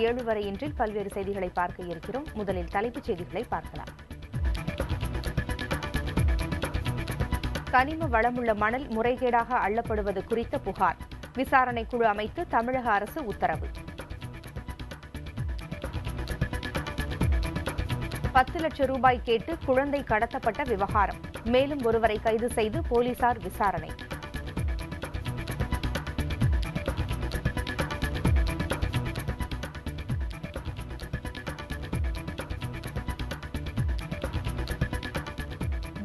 7 வரை இன்றில் பல்வேறு செய்திகளை பார்க்க இருக்கிறோம். முதலில் தலைப்புச் செய்திகளை பார்க்கலாம். கனிம வளமுள்ள மணல் முறைகேடாக அள்ளப்படுவது குறித்த புகார். விசாரணை குழு அமைத்து தமிழக அரசு உத்தரவு. 10 லட்சம் ரூபாய் கேட்டு குழந்தை கடத்தப்பட்ட விவகாரம். மேலும் ஒருவரை கைது செய்து போலீசார் விசாரணை.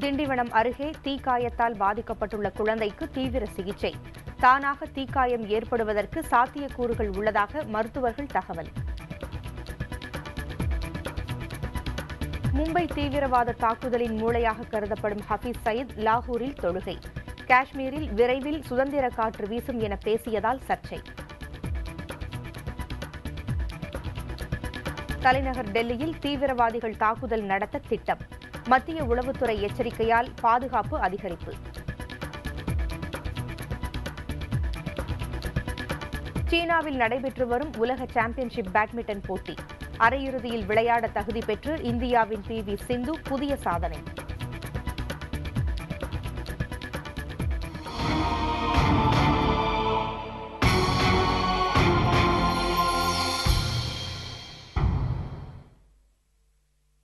திண்டிவனம் அருகே தீக்காயத்தால் பாதிக்கப்பட்டுள்ள குழந்தைக்கு தீவிர சிகிச்சை. தானாக தீக்காயம் ஏற்படுவதற்கு சாத்தியக்கூறுகள் உள்ளதாக மருத்துவர்கள் தகவல். மும்பை தீவிரவாத தாக்குதலின் மூளையாக கருதப்படும் ஹபீஸ் சயீத் லாகூரில் தொழுகை. காஷ்மீரில் விரைவில் சுதந்திர காற்று வீசும் என பேசியதால் சர்ச்சை. தலைநகர் டெல்லியில் தீவிரவாதிகள் தாக்குதல் நடத்த திட்டம். மத்திய உளவுத்துறை எச்சரிக்கையால் பாதுகாப்பு அதிகரிப்பு. சீனாவில் நடைபெற்று வரும் உலக சாம்பியன்ஷிப் பேட்மிண்டன் போட்டி. அரையிறுதியில் விளையாட தகுதி பெற்று இந்தியாவின் PV சிந்து புதிய சாதனை.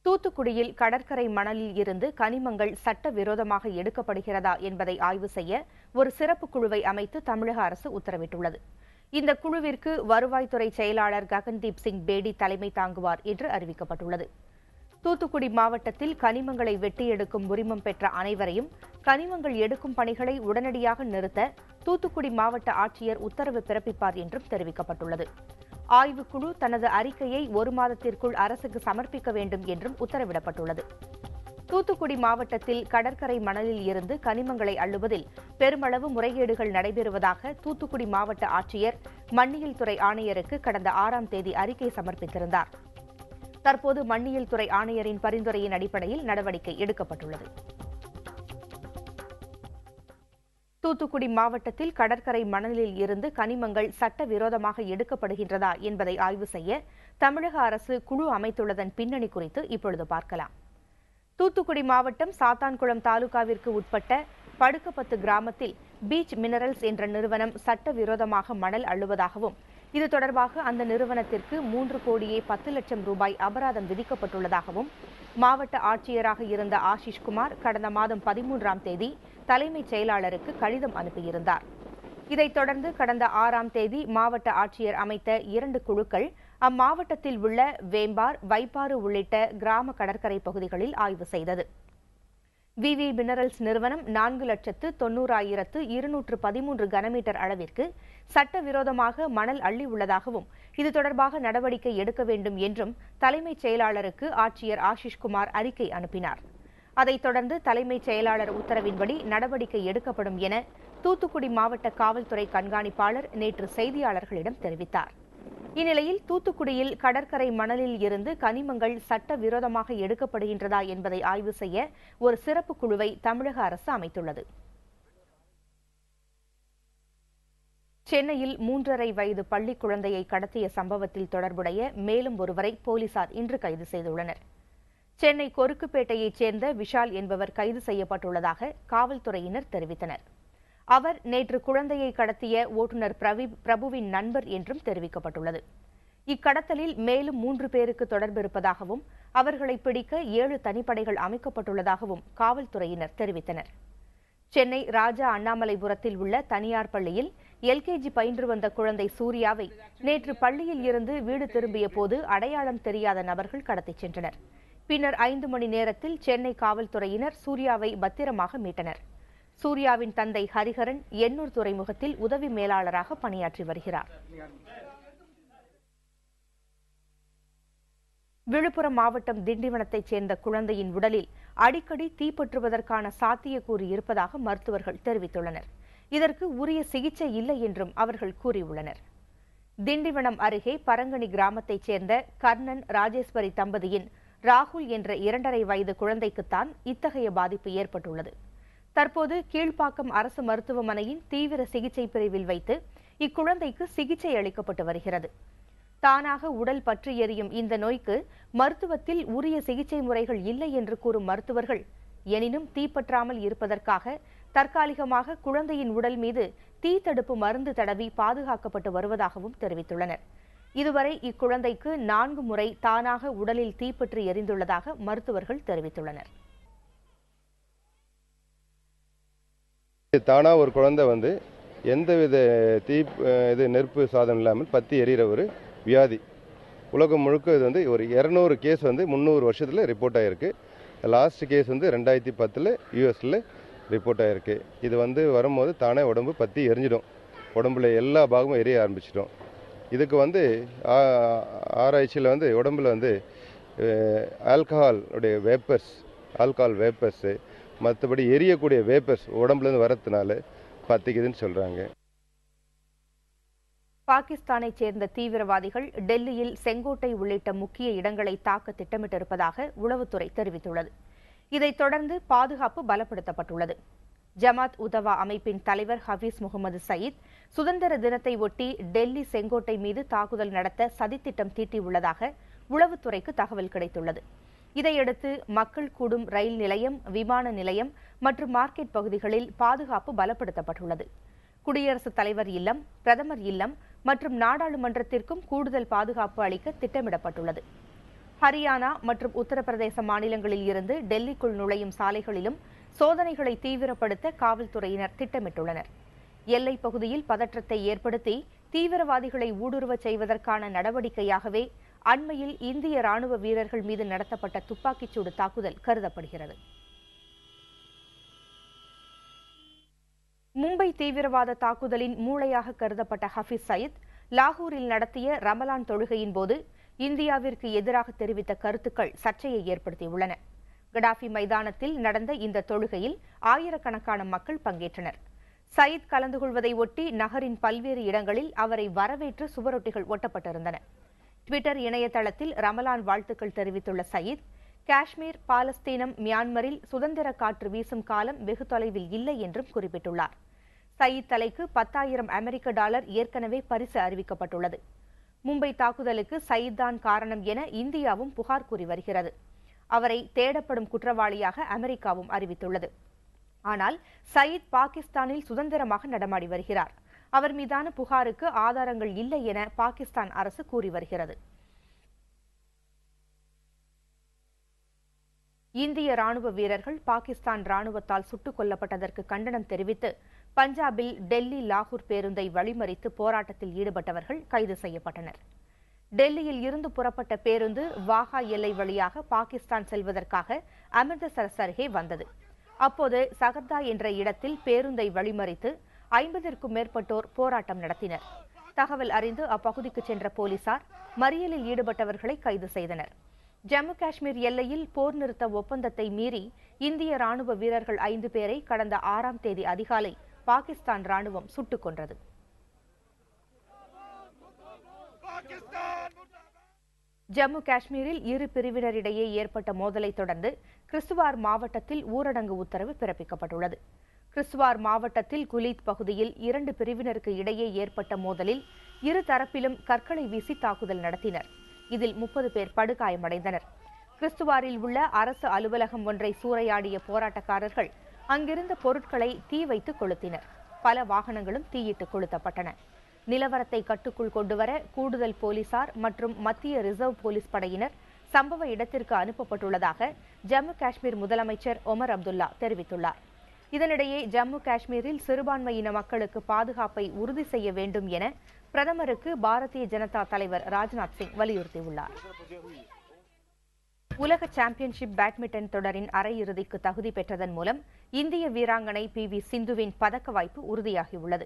தூத்துக்குடியில் கடற்கரை மணலில் இருந்து கனிமங்கள் சட்டவிரோதமாக எடுக்கப்படுகிறதா என்பதை ஆய்வு செய்ய ஒரு சிறப்பு குழுவை அமைத்து தமிழக அரசு உத்தரவிட்டுள்ளது. இந்த குழுவிற்கு வருவாய்த்துறை செயலாளர் ககன்தீப் சிங் பேடி தலைமை தாங்குவார் என்று அறிவிக்கப்பட்டுள்ளது. தூத்துக்குடி மாவட்டத்தில் கனிமங்களை வெட்டி எடுக்கும் உரிமம் பெற்ற அனைவரையும் கனிமங்கள் எடுக்கும் பணிகளை உடனடியாக நிறுத்த தூத்துக்குடி மாவட்ட ஆட்சியர் உத்தரவு பிறப்பிப்பார் என்றும் தெரிவிக்கப்பட்டுள்ளது. ஆய்வுக்குழு தனது அறிக்கையை 1 மாதத்திற்குள் அரசுக்கு சமர்ப்பிக்க வேண்டும் என்றும் உத்தரவிடப்பட்டுள்ளது. தூத்துக்குடி மாவட்டத்தில் கடற்கரை மணலில் இருந்து கனிமங்களை அள்ளுவதில் பெருமளவு முறைகேடுகள் நடைபெறுவதாக தூத்துக்குடி மாவட்ட ஆட்சியர் மண்ணியல் துறை ஆணையருக்கு கடந்த 6ஆம் தேதி அறிக்கை சமர்ப்பித்திருந்தார். தற்போது மண்ணியல் துறை ஆணையரின் பரிந்துரையின் அடிப்படையில் நடவடிக்கை எடுக்கப்பட்டுள்ளது. தூத்துக்குடி மாவட்டத்தில் கடற்கரை மணலில் இருந்து கனிமங்கள் சட்டவிரோதமாக எடுக்கப்படுகின்றதா என்பதை ஆய்வு செய்ய தமிழக அரசு குழு அமைத்துள்ளதன் பின்னணி குறித்து இப்பொழுது பார்க்கலாம். தூத்துக்குடி மாவட்டம் சாத்தான்குளம் தாலுகாவிற்கு உட்பட்ட படுக்கப்பத்து கிராமத்தில் பீச் மினரல்ஸ் என்ற நிறுவனம் சட்டவிரோதமாக மணல் அள்ளுவதாகவும் இது தொடர்பாக அந்த நிறுவனத்திற்கு 3 கோடியே 10 லட்சம் ரூபாய் அபராதம் விதிக்கப்பட்டுள்ளதாகவும் மாவட்ட ஆட்சியராக இருந்த ஆஷிஷ்குமார் கடந்த மாதம் 13ஆம் தேதி தலைமைச் செயலாளருக்கு கடிதம் அனுப்பியிருந்தார். இதைத் தொடர்ந்து கடந்த 6ஆம் தேதி மாவட்ட ஆட்சியர் அமைத்த 2 குழுக்கள் அம்மாவட்டத்தில் உள்ள வேம்பார், வைப்பாறு உள்ளிட்ட கிராம கடற்கரை பகுதிகளில் ஆய்வு செய்தது. VV மினரல்ஸ் நிறுவனம் 4,90,213 கனமீட்டர் அளவிற்கு சட்டவிரோதமாக மணல் அள்ளி உள்ளதாகவும் இது தொடர்பாக நடவடிக்கை எடுக்க வேண்டும் என்றும் தலைமைச் செயலாளருக்கு ஆட்சியர் ஆஷிஷ்குமார் அறிக்கை அனுப்பினார். அதைத் தொடர்ந்து தலைமைச் செயலாளர் உத்தரவின்படி நடவடிக்கை எடுக்கப்படும் என தூத்துக்குடி மாவட்ட காவல்துறை கண்காணிப்பாளர் நேற்று செய்தியாளர்களிடம் தெரிவித்தார். இந்நிலையில் தூத்துக்குடியில் கடற்கரை மணலில் இருந்து கனிமங்கள் சட்டவிரோதமாக எடுக்கப்படுகின்றதா என்பதை ஆய்வு செய்ய ஒரு சிறப்பு குழுவை தமிழக அரசு அமைத்துள்ளது. சென்னையில் 3½ வயது பள்ளி குழந்தையை கடத்திய சம்பவத்தில் தொடர்புடைய மேலும் ஒருவரை போலீசார் இன்று கைது செய்துள்ளனர். சென்னை கொருக்குப்பேட்டையைச் சேர்ந்த விஷால் என்பவர் கைது செய்யப்பட்டுள்ளதாக காவல்துறையினர் தெரிவித்தனர். அவர் நேற்று குழந்தையை கடத்திய ஓட்டுநர் பிரபுவின் நண்பர் என்றும் தெரிவிக்கப்பட்டுள்ளது. இக்கடத்தலில் மேலும் 3 பேருக்கு தொடர்பு இருப்பதாகவும் அவர்களை பிடிக்க 7 தனிப்படைகள் அமைக்கப்பட்டுள்ளதாகவும் காவல்துறையினர் தெரிவித்தனர். சென்னை ராஜா அண்ணாமலைபுரத்தில் உள்ள தனியார் பள்ளியில் LKG பயின்று வந்த குழந்தை சூர்யாவை நேற்று பள்ளியில் இருந்து வீடு திரும்பிய போது அடையாளம் தெரியாத நபர்கள் கடத்திச் சென்றனர். பின்னர் 5 மணி நேரத்தில் சென்னை காவல்துறையினர் சூர்யாவை பத்திரமாக மீட்டனர். சூர்யாவின் தந்தை ஹரிஹரன் எண்ணூர் துறைமுகத்தில் உதவி மேலாளராக பணியாற்றி வருகிறார். விழுப்புரம் மாவட்டம் திண்டிவனத்தைச் சேர்ந்த குழந்தையின் உடலில் அடிக்கடி தீப்பற்றுவதற்கான சாத்தியக்கூறு இருப்பதாக மருத்துவர்கள் தெரிவித்துள்ளனர். இதற்கு உரிய சிகிச்சை இல்லை என்றும் அவர்கள் கூறியுள்ளனர். திண்டிவனம் அருகே பரங்கனி கிராமத்தைச் சேர்ந்த கர்ணன் ராஜேஸ்வரி தம்பதியின் ராகுல் என்ற 2½ வயது குழந்தைக்குத்தான் இத்தகைய பாதிப்பு ஏற்பட்டுள்ளது. தற்போது கீழ்ப்பாக்கம் அரசு மருத்துவமனையின் தீவிர சிகிச்சை பிரிவில் வைத்து இக்குழந்தைக்கு சிகிச்சை அளிக்கப்பட்டு வருகிறது. தானாக உடல் பற்றி எரியும் இந்த நோய்க்கு மருத்துவத்தில் உரிய சிகிச்சை முறைகள் இல்லை என்று கூறும் மருத்துவர்கள், எனினும் தீப்பற்றாமல் இருப்பதற்காக தற்காலிகமாக குழந்தையின் உடல் மீது தீ தடுப்பு மருந்து தடவி பாதுகாக்கப்பட்டு வருவதாகவும் தெரிவித்துள்ளனர். இதுவரை இக்குழந்தைக்கு 4 முறை தானாக உடலில் தீப்பற்றி எரிந்துள்ளதாக மருத்துவர்கள் தெரிவித்துள்ளனர். தானா ஒரு குழந்தை எந்தவித நெருப்பு சாதனம் இல்லாமல் பத்தி எரிகிற ஒரு வியாதி. உலகம் முழுக்க இது ஒரு 200 கேஸ் 300 வருஷத்தில் ரிப்போர்ட் ஆகிருக்கு. லாஸ்ட் கேஸ் 2010 யூஎஸில் ரிப்போர்ட் ஆகிருக்கு. இது வரும்போது தானே உடம்பு பற்றி எரிஞ்சிடும், உடம்புல எல்லா பாகமும் எரிய ஆரம்பிச்சிடும். இதுக்கு ஆராய்ச்சியில் உடம்புல ஆல்கஹால் வேப்பர்ஸ் மற்றபடி எரியக்கூடிய வேப்பர்ஸ் உடம்புலேருந்து வரதுனால பத்திக்குதுன்னு சொல்கிறாங்க. பாகிஸ்தானைச் சேர்ந்த தீவிரவாதிகள் டெல்லியில் செங்கோட்டை உள்ளிட்ட முக்கிய இடங்களை தாக்க திட்டமிட்டிருப்பதாக உளவுத்துறை தெரிவித்துள்ளது. இதைத் தொடர்ந்து பாதுகாப்பு பலப்படுத்தப்பட்டுள்ளது. ஜமாத் உதவா அமைப்பின் தலைவர் ஹபீஸ் முகமது சயீத் சுதந்திர தினத்தை ஒட்டி டெல்லி செங்கோட்டை மீது தாக்குதல் நடத்த சதித்திட்டம் தீட்டியுள்ளதாக உளவுத்துறைக்கு தகவல் கிடைத்துள்ளது. இதையடுத்து மக்கள் கூடும் ரயில் நிலையம், விமான நிலையம் மற்றும் மார்க்கெட் பகுதிகளில் பாதுகாப்பு பலப்படுத்தப்பட்டுள்ளது. குடியரசுத் தலைவர் இல்லம், பிரதமர் இல்லம் மற்றும் நாடாளுமன்றத்திற்கும் கூடுதல் பாதுகாப்பு அளிக்க திட்டமிடப்பட்டுள்ளது. ஹரியானா மற்றும் உத்தரப்பிரதேச மாநிலங்களில் இருந்து டெல்லிக்குள் நுழையும் சாலைகளிலும் சோதனைகளை தீவிரப்படுத்த காவல்துறையினர் திட்டமிட்டுள்ளனர். எல்லைப் பகுதியில் பதற்றத்தை ஏற்படுத்தி தீவிரவாதிகளை ஊடுருவச் செய்வதற்கான நடவடிக்கையாகவே அண்மையில் இந்திய ராணுவ வீரர்கள் மீது நடத்தப்பட்ட துப்பாக்கிச்சூடு தாக்குதல் கருதப்படுகிறது. மும்பை தீவிரவாத தாக்குதலின் மூளையாக கருதப்பட்ட ஹபீஸ் சயீத் லாகூரில் நடத்திய ரமலான் தொழுகையின் போது இந்தியாவிற்கு எதிராக தெரிவித்த கருத்துக்கள் சர்ச்சையை ஏற்படுத்தியுள்ளன. கடாஃபி மைதானத்தில் நடந்த இந்த தொழுகையில் ஆயிரக்கணக்கான மக்கள் பங்கேற்றனர். சயீத் கலந்து கொள்வதை ஒட்டி நகரின் பல்வேறு இடங்களில் அவரை வரவேற்று சுவரொட்டிகள் ஒட்டப்பட்டிருந்தன. ட்விட்டர் இணையதளத்தில் ரமலான் வாழ்த்துக்கள் தெரிவித்துள்ள சயீத், காஷ்மீர், பாலஸ்தீனம், மியான்மரில் சுதந்திர காற்று வீசும் காலம் வெகு தொலைவில் இல்லை என்றும் குறிப்பிட்டுள்ளார். சயீத் தலைக்கு $10,000 அமெரிக்க ஏற்கனவே பரிசு அறிவிக்கப்பட்டுள்ளது. மும்பை தாக்குதலுக்கு சயீத் தான் காரணம் என இந்தியாவும் புகார் கூறி வருகிறது. அவரை தேடப்படும் குற்றவாளியாக அமெரிக்காவும் அறிவித்துள்ளது. ஆனால் சயீத் பாகிஸ்தானில் சுதந்திரமாக நடமாடி வருகிறார். அவர் மீதான புகாருக்கு ஆதாரங்கள் இல்லை என பாகிஸ்தான் அரசு கூறி வருகிறது. இந்திய ராணுவ வீரர்கள் பாகிஸ்தான் ராணுவத்தால் சுட்டுக் கொல்லப்பட்டதற்கு கண்டனம் தெரிவித்து பஞ்சாபில் டெல்லி லாகூர் பேருந்தை வழிமறித்து போராட்டத்தில் ஈடுபட்டவர்கள் கைது செய்யப்பட்டனர். டெல்லியில் இருந்து புறப்பட்ட பேருந்து வாகா எல்லை வழியாக பாகிஸ்தான் செல்வதற்காக அமிர்தசரஸ் அருகே வந்தது. அப்போது சகர்தா என்ற இடத்தில் பேருந்தை வழிமறித்து 50க்கும் மேற்பட்டோர் போராட்டம் நடத்தினர். தகவல் அறிந்து அப்பகுதிக்கு சென்ற போலீசார் மறியலில் ஈடுபட்டவர்களை கைது செய்தனர். ஜம்மு காஷ்மீர் எல்லையில் போர் நிறுத்த ஒப்பந்தத்தை மீறி இந்திய ராணுவ வீரர்கள் 5 பேரை கடந்த 6ஆம் தேதி அதிகாலை பாகிஸ்தான் ராணுவம் சுட்டுக் கொன்றது. ஜம்மு காஷ்மீரில் இரு பிரிவினரிடையே ஏற்பட்ட மோதலை தொடர்ந்து கிஸ்துவார் மாவட்டத்தில் ஊரடங்கு உத்தரவு பிறப்பிக்கப்பட்டுள்ளது. கிஸ்துவார் மாவட்டத்தில் குலீத் பகுதியில் 2 பிரிவினருக்கு இடையே ஏற்பட்ட மோதலில் இரு தரப்பிலும் கற்களை வீசி தாக்குதல் நடத்தினர். இதில் 30 பேர் படுகாயமடைந்தனர். கிஸ்துவாரில் உள்ள அரசு அலுவலகம் ஒன்றை சூறையாடிய போராட்டக்காரர்கள் அங்கிருந்த பொருட்களை தீ வைத்து கொளுத்தினர். பல வாகனங்களும் தீயிட்டு கொளுத்தப்பட்டன. நிலவரத்தை கட்டுக்குள் கொண்டுவர கூடுதல் போலீசார் மற்றும் மத்திய ரிசர்வ் போலீஸ் படையினர் சம்பவ இடத்திற்கு அனுப்பப்பட்டுள்ளதாக ஜம்மு காஷ்மீர் முதலமைச்சர் ஒமர் அப்துல்லா தெரிவித்துள்ளார். இதனிடையே ஜம்மு காஷ்மீரில் சிறுபான்மையின மக்களுக்கு பாதுகாப்பை உறுதி செய்ய வேண்டும் என பிரதமருக்கு பாரதிய ஜனதா தலைவர் ராஜ்நாத் சிங் வலியுறுத்தியுள்ளார். உலக சாம்பியன்ஷிப் பேட்மிண்டன் தொடரின் அரையிறுதிக்கு தகுதி பெற்றதன் மூலம் இந்திய வீராங்கனை PV சிந்துவின் பதக்க வாய்ப்பு உறுதியாகியுள்ளது.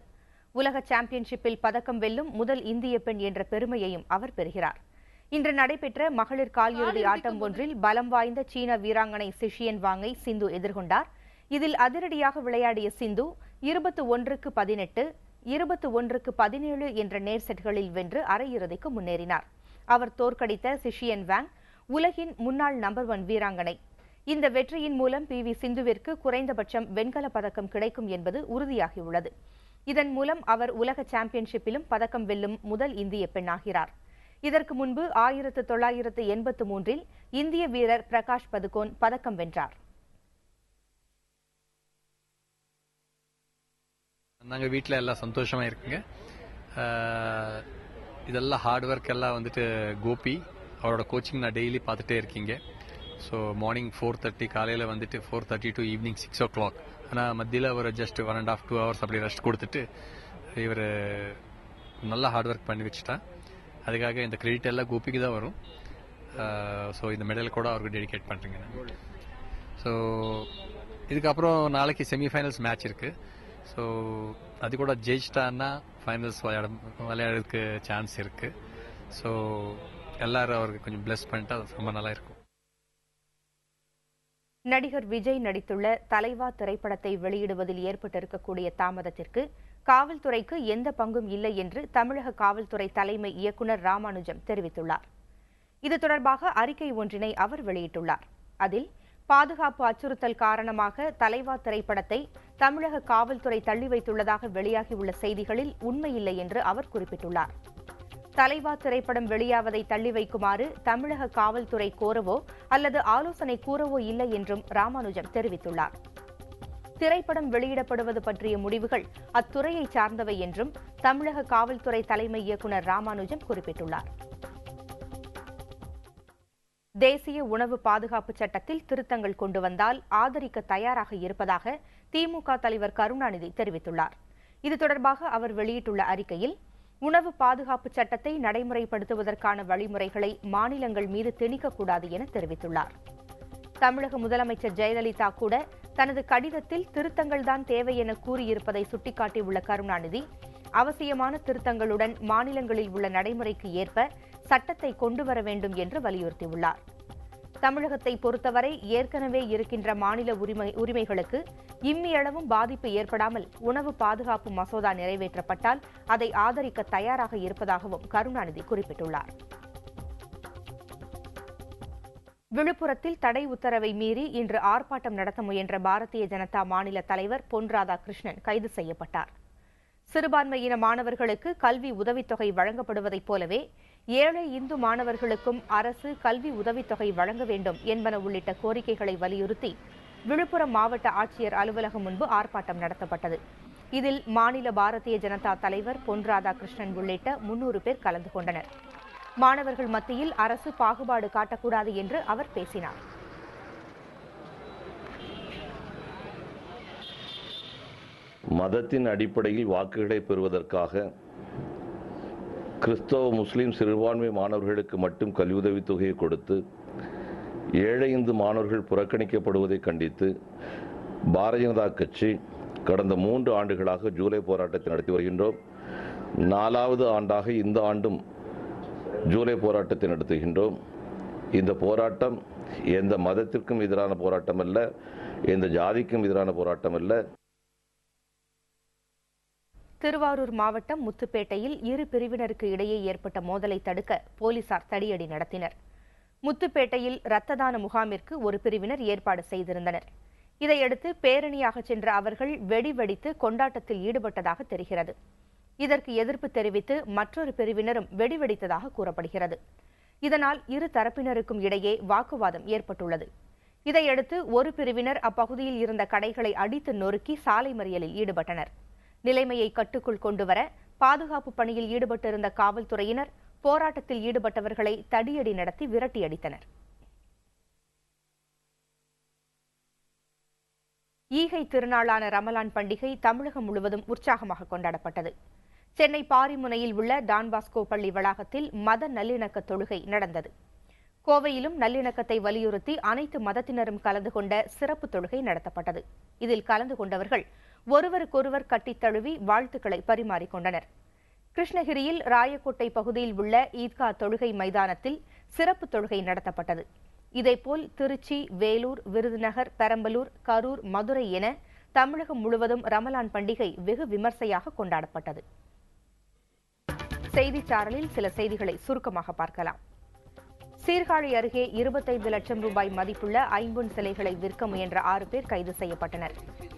உலக சாம்பியன்ஷிப்பில் பதக்கம் வெல்லும் முதல் இந்திய பெண் என்ற பெருமையையும் அவர் பெறுகிறார். இன்று நடைபெற்ற மகளிர் காலிறுதி ஆட்டம் ஒன்றில் பலம் வாய்ந்த சீன வீராங்கனை சிஷியன் வாங்கை சிந்து எதிர்கொண்டார். இதில் அதிரடியாக விளையாடிய சிந்து 21-18, 21-17 என்ற நேர் செட்களில் வென்று அரையிறுதிக்கு முன்னேறினார். அவர் தோற்கடித்த சிஷியன் வாங் உலகின் முன்னாள் நம்பர் 1 வீராங்கனை. இந்த வெற்றியின் மூலம் PV சிந்துவிற்கு குறைந்தபட்சம் வெண்கலப் பதக்கம் கிடைக்கும் என்பது உறுதியாகியுள்ளது. இதன் மூலம் அவர் உலக சாம்பியன்ஷிப்பிலும் பதக்கம் வெல்லும் முதல் இந்திய பெண்ணாகிறார். இதற்கு முன்பு 1983இல் இந்திய வீரர் பிரகாஷ் பதுகோன் பதக்கம் வென்றார். நாங்கள் வீட்டில் எல்லாம் சந்தோஷமாக இருக்குங்க. இதெல்லாம் ஹார்ட் ஒர்க் எல்லாம் வந்துட்டு கோபி அவரோட கோச்சிங் நான் டெய்லி பார்த்துட்டே இருக்கீங்க. ஸோ மார்னிங் 4:30 காலையில் வந்துட்டு 4:30 டு ஈவினிங் 6 o'clock. ஆனால் மத்தியில் ஒரு ஜஸ்ட் 1.5 2 hours அப்படி ரெஸ்ட் கொடுத்துட்டு இவர் நல்லா ஹார்ட் ஒர்க் பண்ணி வச்சுட்டேன். அதுக்காக இந்த கிரெடிட் எல்லாம் கோபிக்கு தான் வரும். ஸோ இந்த மெடல் கூட அவருக்கு டெடிகேட் பண்ணுறேங்க. ஸோ இதுக்கப்புறம் நாளைக்கு செமிஃபைனல்ஸ் மேட்ச் இருக்குது. ஸோ அது கூட ஜெயிச்சிட்டான்னா ஃபைனல்ஸ் விளையாடுறதுக்கு சான்ஸ் இருக்குது. ஸோ எல்லாரும் அவருக்கு கொஞ்சம் பிளஸ் பண்ணிட்டா ரொம்ப நல்லா இருக்கும். நடிகர் விஜய் நடித்துள்ள தலைவா திரைப்படத்தை வெளியிடுவதில் ஏற்பட்டிருக்கக்கூடிய தாமதத்திற்கு காவல்துறைக்கு எந்த பங்கும் இல்லை என்று தமிழக காவல்துறை தலைமை இயக்குநர் ராமானுஜம் தெரிவித்துள்ளார். இது தொடர்பாக அறிக்கை ஒன்றினை அவர் வெளியிட்டுள்ளார். அதில் பாதுகாப்பு அச்சுறுத்தல் காரணமாக தலைவா திரைப்படத்தை தமிழக காவல்துறை தள்ளி வைத்துள்ளதாக வெளியாகியுள்ள செய்திகளில் உண்மையில்லை என்று அவர் குறிப்பிட்டுள்ளார். தலைவா திரைப்படம் வெளியாவதை தள்ளி வைக்குமாறு தமிழக காவல்துறை கோரவோ அல்லது ஆலோசனை கூறவோ இல்லை என்றும் ராமானுஜம் தெரிவித்துள்ளார். திரைப்படம் வெளியிடப்படுவது பற்றிய முடிவுகள் அத்துறையை சார்ந்தவை என்றும் தமிழக காவல்துறை தலைமை இயக்குநர் ராமானுஜம் குறிப்பிட்டுள்ளார். தேசிய உணவு பாதுகாப்பு சட்டத்தில் திருத்தங்கள் கொண்டு வந்தால் ஆதரிக்க தயாராக இருப்பதாக திமுக தலைவர் கருணாநிதி தெரிவித்துள்ளார். இது தொடர்பாக அவர் வெளியிட்டுள்ள அறிக்கையில், உணவு பாதுகாப்பு சட்டத்தை நடைமுறைப்படுத்துவதற்கான வழிமுறைகளை மாநிலங்கள் மீது திணிக்கக்கூடாது என தெரிவித்துள்ளார். தமிழக முதலமைச்சர் ஜெயலலிதா கூட தனது கடிதத்தில் திருத்தங்கள்தான் தேவை என கூறியிருப்பதை சுட்டிக்காட்டியுள்ள கருணாநிதி, அவசியமான திருத்தங்களுடன் மாநிலங்களில் உள்ள நடைமுறைக்கு ஏற்ப சட்டத்தை கொண்டுவர வேண்டும் என்று வலியுறுத்தியுள்ளார். தமிழகத்தை பொறுத்தவரை ஏற்கனவே இருக்கின்ற மாநில உரிமைகளுக்கு இம்மியளவும் பாதிப்பு ஏற்படாமல் உணவு பாதுகாப்பு மசோதா நிறைவேற்றப்பட்டால் அதை ஆதரிக்க தயாராக இருப்பதாகவும் கருணாநிதி குறிப்பிட்டுள்ளார். விழுப்புரத்தில் தடை உத்தரவை மீறி இன்று ஆர்ப்பாட்டம் நடத்த முயன்ற பாரதிய ஜனதா மாநில தலைவர் பொன் ராதாகிருஷ்ணன் கைது செய்யப்பட்டார். சிறுபான்மையின மாணவர்களுக்கு கல்வி உதவித்தொகை வழங்கப்படுவதைப் போலவே ஏழை இந்து மாணவர்களுக்கும் அரசு கல்வி உதவித்தொகை வழங்க வேண்டும் என்பன உள்ளிட்ட கோரிக்கைகளை வலியுறுத்தி விழுப்புரம் மாவட்ட ஆட்சியர் அலுவலகம் முன்பு ஆர்ப்பாட்டம் நடத்தப்பட்டது. இதில் மாநில பாரதிய ஜனதா தலைவர் பொன் ராதாகிருஷ்ணன் உள்ளிட்ட 300 பேர் கலந்து கொண்டனர். மாணவர்கள் மத்தியில் அரசு பாகுபாடு காட்டக்கூடாது என்று அவர் பேசினார். மதத்தின் அடிப்படையில் வாக்குகளை பெறுவதற்காக கிறிஸ்தவ முஸ்லிம் சிறுபான்மை மாணவர்களுக்கு மட்டும் கல்வி உதவித் தொகையை கொடுத்து ஏழை இந்து மாணவர்கள் புறக்கணிக்கப்படுவதை கண்டித்து பாரதிய ஜனதா கட்சி கடந்த 3 ஆண்டுகளாக ஜூலை போராட்டத்தை நடத்தி வருகின்றோம். 4வது ஆண்டாக இந்த ஆண்டும் ஜூலை போராட்டத்தை நடத்துகின்றோம். இந்த போராட்டம் எந்த மதத்திற்கும் எதிரான போராட்டம் அல்ல, எந்த ஜாதிக்கும் எதிரான போராட்டம் அல்ல. திருவாரூர் மாவட்டம் முத்துப்பேட்டையில் இரு பிரிவினருக்கு இடையே ஏற்பட்ட மோதலை தடுக்க போலீசார் தடியடி நடத்தினர். முத்துப்பேட்டையில் இரத்த தான முகாமிற்கு ஒரு பிரிவினர் ஏற்பாடு செய்திருந்தனர். இதையடுத்து பேரணியாக சென்ற அவர்கள் வெடி வெடித்து கொண்டாட்டத்தில் ஈடுபட்டதாக தெரிகிறது. இதற்கு எதிர்ப்பு தெரிவித்து மற்றொரு பிரிவினரும் வெடி வெடித்ததாக கூறப்படுகிறது. இதனால் இரு தரப்பினருக்கும் இடையே வாக்குவாதம் ஏற்பட்டுள்ளது. இதையடுத்து ஒரு பிரிவினர் அப்பகுதியில் இருந்த கடைகளை அடித்து நொறுக்கி சாலை மறியலில் ஈடுபட்டனர். நிலைமையை கட்டுக்குள் கொண்டுவர பாதுகாப்பு பணியில் ஈடுபட்டிருந்த காவல்துறையினர் போராட்டத்தில் ஈடுபட்டவர்களை தடியடி நடத்தி விரட்டியடித்தனர். ஈகை திருநாளான ரமலான் பண்டிகை தமிழகம் முழுவதும் உற்சாகமாக கொண்டாடப்பட்டது. சென்னை பாரிமுனையில் உள்ள டான்பாஸ்கோ பள்ளி வளாகத்தில் மத நல்லிணக்க தொழுகை நடந்தது. கோவையிலும் நல்லிணக்கத்தை வலியுறுத்தி அனைத்து மதத்தினரும் கலந்து கொண்ட சிறப்பு தொழுகை நடத்தப்பட்டது. இதில் கலந்து கொண்டவர்கள் ஒருவருக்கொருவர் கட்டித் தழுவி வாழ்த்துக்களை பரிமாறிக்கொண்டனர். கிருஷ்ணகிரியில் ராயக்கோட்டை பகுதியில் உள்ள ஈத்கா தொழுகை மைதானத்தில் சிறப்பு தொழுகை நடத்தப்பட்டது. இதேபோல் திருச்சி, வேலூர், விருதுநகர், பெரம்பலூர், கரூர், மதுரை என தமிழகம் முழுவதும் ரமலான் பண்டிகை வெகு விமர்சையாக கொண்டாடப்பட்டது. செய்திச்சாரலில் சில செய்திகளை சுருக்கமாக பார்க்கலாம். சீர்காழி அருகே 25 லட்சம் ரூபாய் மதிப்புள்ள ஐம்பொன் சிலைகளை விற்க முயன்ற 6 பேர் கைது செய்யப்பட்டனர்.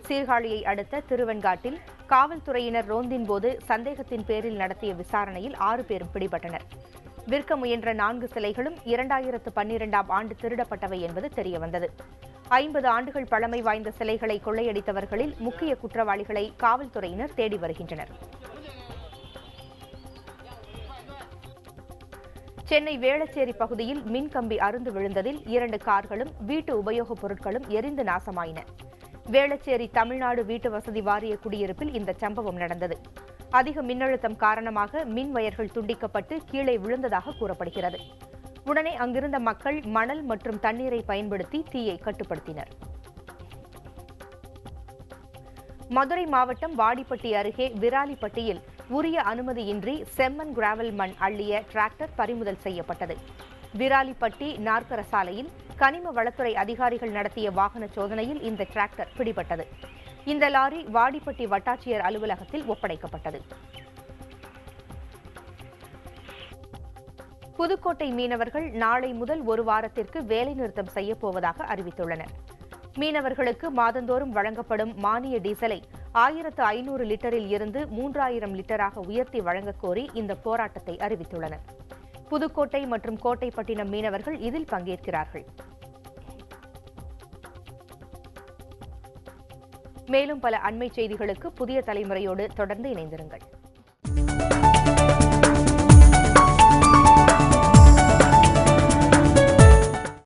சீர்காழியை அடுத்த திருவெண்காட்டில் காவல்துறையினர் ரோந்தின் போது சந்தேகத்தின் பேரில் நடத்திய விசாரணையில் 6 பேரும் பிடிபட்டனர். விற்க முயன்ற 4 சிலைகளும் 2012ஆம் ஆண்டு திருடப்பட்டவை என்பது தெரியவந்தது. 50 ஆண்டுகள் பழமை வாய்ந்த சிலைகளை கொள்ளையடித்தவர்களில் முக்கிய குற்றவாளிகளை காவல்துறையினர் தேடி வருகின்றனர். சென்னை வேளச்சேரி பகுதியில் மின்கம்பி அறுந்து விழுந்ததில் 2 கார்களும் வீட்டு உபயோகப் பொருட்களும் எரிந்து நாசமாயின. வேளச்சேரி தமிழ்நாடு வீட்டு வசதி வாரிய குடியிருப்பில் இந்த சம்பவம் நடந்தது. அதிக மின்னழுத்தம் காரணமாக மின் வயர்கள் துண்டிக்கப்பட்டு கீழே விழுந்ததாக கூறப்படுகிறது. உடனே அங்கிருந்த மக்கள் மணல் மற்றும் தண்ணீரை பயன்படுத்தி தீயை கட்டுப்படுத்தினர். மதுரை மாவட்டம் வாடிப்பட்டி அருகே விராலிப்பட்டியில் உரிய அனுமதியின்றி செம்மண் கிராவல் மண் அள்ளிய டிராக்டர் பறிமுதல் செய்யப்பட்டது. விராலிப்பட்டி நாற்கர சாலையில் கனிம வளத்துறை அதிகாரிகள் நடத்திய வாகன சோதனையில் இந்த டிராக்டர் பிடிபட்டது. இந்த லாரி வாடிப்பட்டி வட்டாட்சியர் அலுவலகத்தில் ஒப்படைக்கப்பட்டது. புதுக்கோட்டை மீனவர்கள் நாளை முதல் ஒரு வாரத்திற்கு வேலைநிறுத்தம் செய்யப்போவதாக அறிவித்துள்ளனர். மீனவர்களுக்கு மாதந்தோறும் வழங்கப்படும் மானிய டீசலை 1500 லிட்டரில் இருந்து 3000 லிட்டராக உயர்த்தி வழங்கக் கோரி இந்த போராட்டத்தை அறிவித்துள்ளனர். புதுக்கோட்டை மற்றும் கோட்டைப்பட்டினம் மீனவர்கள் இதில் பங்கேற்கிறார்கள். மேலும் பல அண்மைச் செய்திகளுக்கு புதிய தலைமுறையோடு தொடர்ந்து இணைந்திருங்கள்.